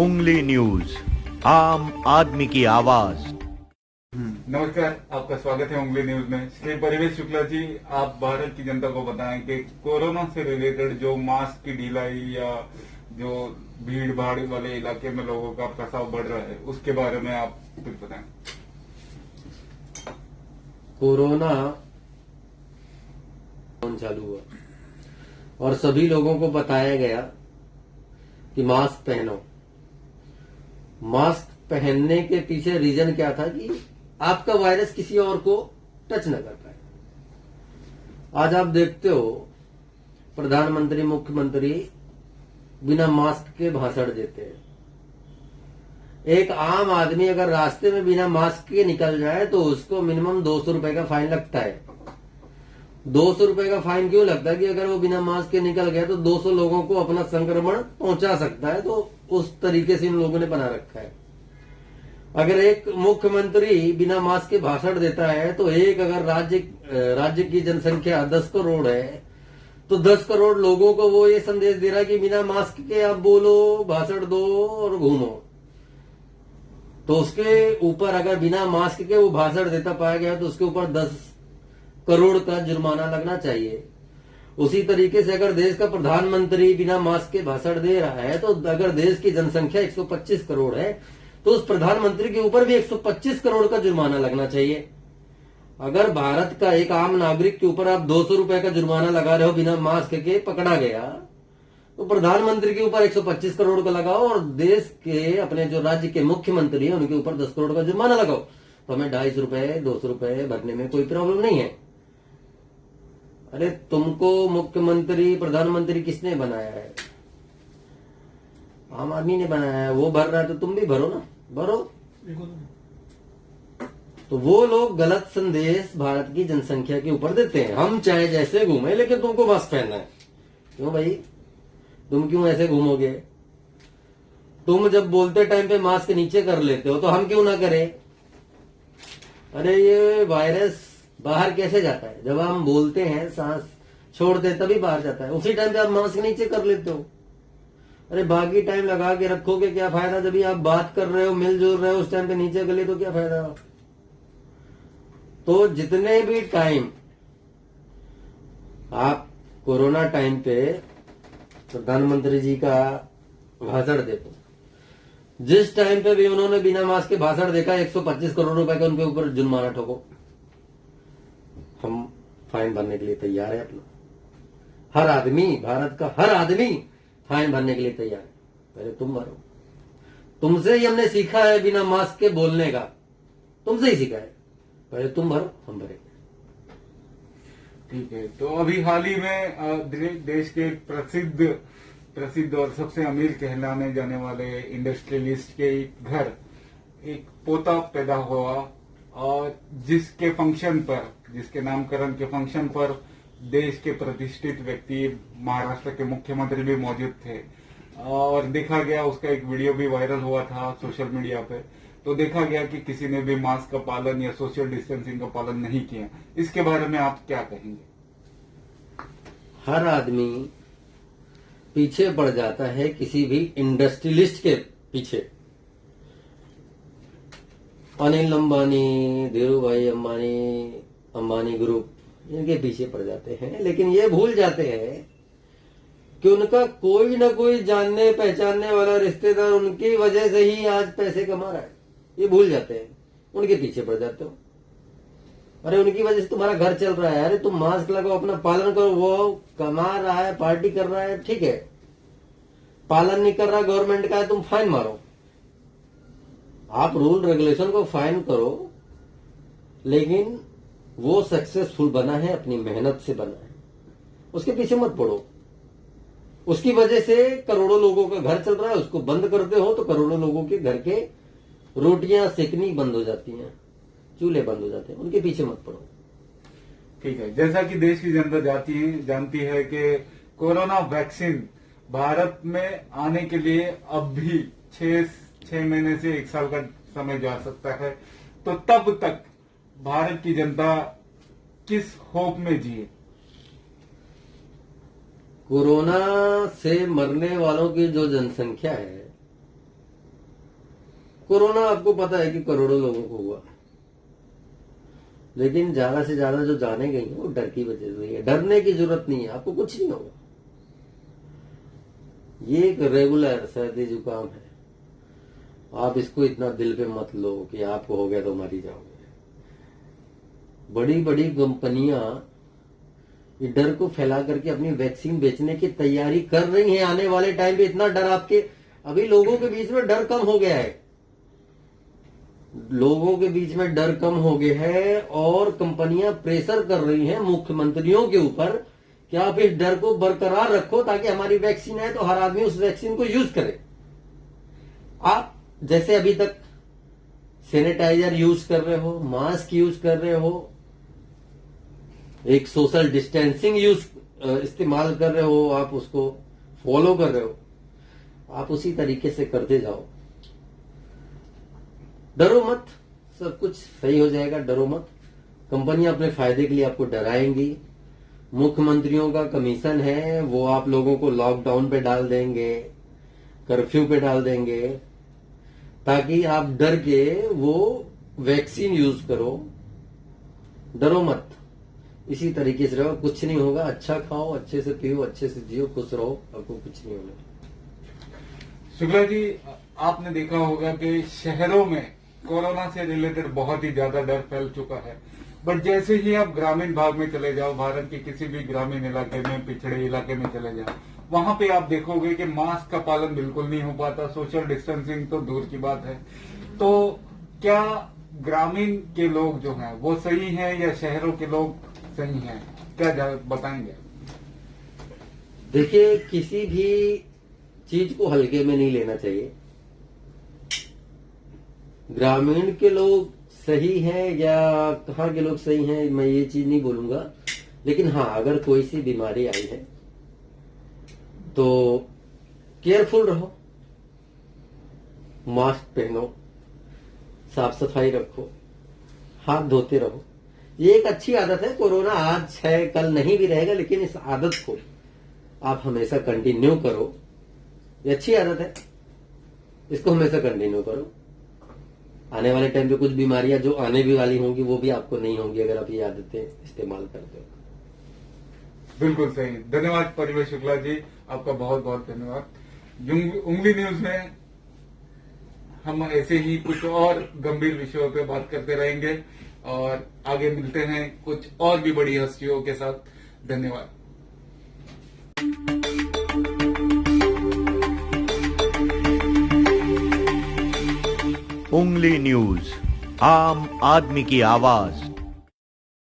उंगली न्यूज, आम आदमी की आवाज। नमस्कार, आपका स्वागत है उंगली न्यूज में। श्री परिवेश शुक्ला जी, आप भारत की जनता को बताएं कि कोरोना से रिलेटेड जो मास्क की ढिलाई या जो भीड़ भाड़ वाले इलाके में लोगों का प्रसाव बढ़ रहा है, उसके बारे में आप कुछ बताएं। कोरोना चालू हुआ और सभी लोगों को बताया गया कि मास्क पहनो। मास्क पहनने के पीछे रीजन क्या था कि आपका वायरस किसी और को टच न कर पाए। आज आप देखते हो प्रधानमंत्री, मुख्यमंत्री बिना मास्क के भाषण देते हैं। एक आम आदमी अगर रास्ते में बिना मास्क के निकल जाए तो उसको मिनिमम 200 रुपए का फाइन लगता है। 200 रुपए का फाइन क्यों लगता है कि अगर वो बिना मास्क के निकल गया तो 200 लोगों को अपना संक्रमण पहुंचा सकता है। तो उस तरीके से इन लोगों ने बना रखा है। अगर एक मुख्यमंत्री बिना मास्क के भाषण देता है तो एक अगर राज्य की जनसंख्या 10 करोड़ है तो 10 करोड़ लोगों को वो ये संदेश दे रहा है कि बिना मास्क के आप बोलो, भाषण दो और घूमो। तो उसके ऊपर अगर बिना मास्क के वो भाषण देता पाया गया तो उसके ऊपर 10 करोड़ का जुर्माना लगना चाहिए। उसी तरीके से अगर देश का प्रधानमंत्री बिना मास्क के भाषण दे रहा है तो अगर देश की जनसंख्या 125 करोड़ है तो उस प्रधानमंत्री के ऊपर भी 125 करोड़ का जुर्माना लगना चाहिए। अगर भारत का एक आम नागरिक के ऊपर आप 200 रुपए का जुर्माना लगा रहे हो बिना मास्क के, पकड़ा गया, तो प्रधानमंत्री के ऊपर 125 करोड़ का लगाओ और देश के अपने जो राज्य के मुख्यमंत्री है उनके ऊपर 10 करोड़ का जुर्माना लगाओ। तो हमें 250 रुपए 200 रुपए भरने में कोई प्रॉब्लम नहीं है। अरे तुमको मुख्यमंत्री, प्रधानमंत्री किसने बनाया है? आम आदमी ने बनाया है। वो भर रहा है तो तुम भी भरो ना, भरो। तो वो लोग गलत संदेश भारत की जनसंख्या के ऊपर देते हैं। हम चाहे जैसे घूमे लेकिन तुमको मास्क पहनना है। क्यों भाई, तुम क्यों ऐसे घूमोगे? तुम जब बोलते टाइम पे मास्क नीचे कर लेते हो तो हम क्यों ना करें? अरे ये वायरस बाहर कैसे जाता है? जब हम बोलते हैं, सांस छोड़ते हैं तभी बाहर जाता है। उसी टाइम पे आप मास्क नीचे कर लेते हो। अरे बाकी टाइम लगा के रखोगे क्या फायदा? जब आप बात कर रहे हो, मिलजुल रहे हो, उस टाइम पे नीचे कर ले तो क्या फायदा? तो जितने भी टाइम आप कोरोना टाइम पे प्रधानमंत्री जी का भाषण देखो, जिस टाइम पे भी उन्होंने बिना मास्क के भाषण देखा 125 करोड़ रुपए का उनके ऊपर जुर्माना ठोको। हम फाइन भरने के लिए तैयार है अपना। हर आदमी, भारत का हर आदमी फाइन भरने के लिए तैयार है। पहले तुम भरो। तुमसे ही हमने सीखा है बिना मास्क के बोलने का, तुमसे ही सीखा है। पहले तुम भरो, हम भरेंगे। ठीक है। तो अभी हाल ही में देश के प्रसिद्ध और सबसे अमीर कहलाने जाने वाले इंडस्ट्रियलिस्ट के घर एक पोता पैदा हुआ और जिसके नामकरण के फंक्शन पर देश के प्रतिष्ठित व्यक्ति, महाराष्ट्र के मुख्यमंत्री भी मौजूद थे और देखा गया, उसका एक वीडियो भी वायरल हुआ था सोशल मीडिया पे। तो देखा गया कि किसी ने भी मास्क का पालन या सोशल डिस्टेंसिंग का पालन नहीं किया। इसके बारे में आप क्या कहेंगे? हर आदमी पीछे पड़ जाता है किसी भी इंडस्ट्रियलिस्ट के पीछे। अनिल अंबानी, धीरू भाई अंबानी, अंबानी ग्रुप, इनके पीछे पड़ जाते हैं। लेकिन ये भूल जाते हैं कि उनका कोई ना कोई जानने पहचानने वाला रिश्तेदार उनकी वजह से ही आज पैसे कमा रहा है। ये भूल जाते हैं, उनके पीछे पड़ जाते हो। अरे उनकी वजह से तुम्हारा घर चल रहा है। अरे तुम मास्क लगाओ, अपना पालन करो। वो कमा रहा है, पार्टी कर रहा है, ठीक है। पालन नहीं कर रहा गवर्नमेंट का है, तुम फाइन मारो। आप रूल रेगुलेशन को फाइन करो, लेकिन वो सक्सेसफुल बना है, अपनी मेहनत से बना है, उसके पीछे मत पड़ो। उसकी वजह से करोड़ों लोगों का घर चल रहा है, उसको बंद करते हो तो करोड़ों लोगों के घर के रोटियां सेकनी बंद हो जाती हैं, चूल्हे बंद हो जाते हैं। उनके पीछे मत पड़ो। ठीक है। जैसा कि देश की जनता जानती है कि कोरोना वैक्सीन भारत में आने के लिए अब भी 6 महीने से 1 साल का समय जा सकता है। तो तब तक भारत की जनता किस होप में जिए? कोरोना से मरने वालों की जो जनसंख्या है कोरोना आपको पता है कि करोड़ों लोगों को हुआ, लेकिन ज्यादा से ज्यादा जो जाने गई है वो डर की वजह से हुई है। डरने की जरूरत नहीं है, आपको कुछ नहीं होगा। ये एक रेगुलर सर्दी जुकाम है, आप इसको इतना दिल पे मत लो कि आपको हो गया तो मर ही जाओगे। बड़ी बड़ी कंपनियां ये डर को फैला करके अपनी वैक्सीन बेचने की तैयारी कर रही हैं। आने वाले टाइम पे इतना डर आपके, अभी लोगों के बीच में डर कम हो गया है, लोगों के बीच में डर कम हो गया है और कंपनियां प्रेशर कर रही हैं मुख्यमंत्रियों के ऊपर कि आप इस डर को बरकरार रखो ताकि हमारी वैक्सीन आए तो हर आदमी उस वैक्सीन को यूज करे। आप जैसे अभी तक सैनिटाइजर यूज कर रहे हो, मास्क यूज कर रहे हो, एक सोशल डिस्टेंसिंग इस्तेमाल कर रहे हो, आप उसको फॉलो कर रहे हो, आप उसी तरीके से करते जाओ। डरो मत, सब कुछ सही हो जाएगा, डरो मत। कंपनियां अपने फायदे के लिए आपको डराएंगी। मुख्यमंत्रियों का कमीशन है, वो आप लोगों को लॉकडाउन पे डाल देंगे, कर्फ्यू पे डाल देंगे, ताकि आप डर के वो वैक्सीन यूज करो। डरो मत, इसी तरीके से रहो, कुछ नहीं होगा। अच्छा खाओ, अच्छे से पियो, अच्छे से जियो, खुश रहो, आपको कुछ नहीं होगा। शुक्ला जी, आपने देखा होगा कि शहरों में कोरोना से रिलेटेड बहुत ही ज्यादा डर फैल चुका है, बट जैसे ही आप ग्रामीण भाग में चले जाओ, भारत के किसी भी ग्रामीण इलाके में, पिछड़े इलाके में चले जाओ, वहां पे आप देखोगे कि मास्क का पालन बिल्कुल नहीं हो पाता, सोशल डिस्टेंसिंग तो दूर की बात है। तो क्या ग्रामीण के लोग जो हैं वो सही हैं या शहरों के लोग सही हैं, क्या बताएंगे? देखिए, किसी भी चीज को हल्के में नहीं लेना चाहिए। ग्रामीण के लोग सही हैं या कहाँ के लोग सही हैं, मैं ये चीज नहीं बोलूंगा, लेकिन हाँ, अगर कोई सी बीमारी आई है तो केयरफुल रहो, मास्क पहनो, साफ सफाई रखो, हाथ धोते रहो। ये एक अच्छी आदत है। कोरोना आज है, कल नहीं भी रहेगा, लेकिन इस आदत को आप हमेशा कंटिन्यू करो। ये अच्छी आदत है, इसको हमेशा कंटिन्यू करो। आने वाले टाइम पे कुछ बीमारियां जो आने भी वाली होंगी वो भी आपको नहीं होंगी अगर आप ये आदतें इस्तेमाल करते हो। बिल्कुल सही। धन्यवाद परिवेश शुक्ला जी, आपका बहुत बहुत धन्यवाद। उंगली न्यूज में हम ऐसे ही कुछ और गंभीर विषयों पे बात करते रहेंगे और आगे मिलते हैं कुछ और भी बड़ी हस्तियों के साथ। धन्यवाद। उंगली न्यूज, आम आदमी की आवाज।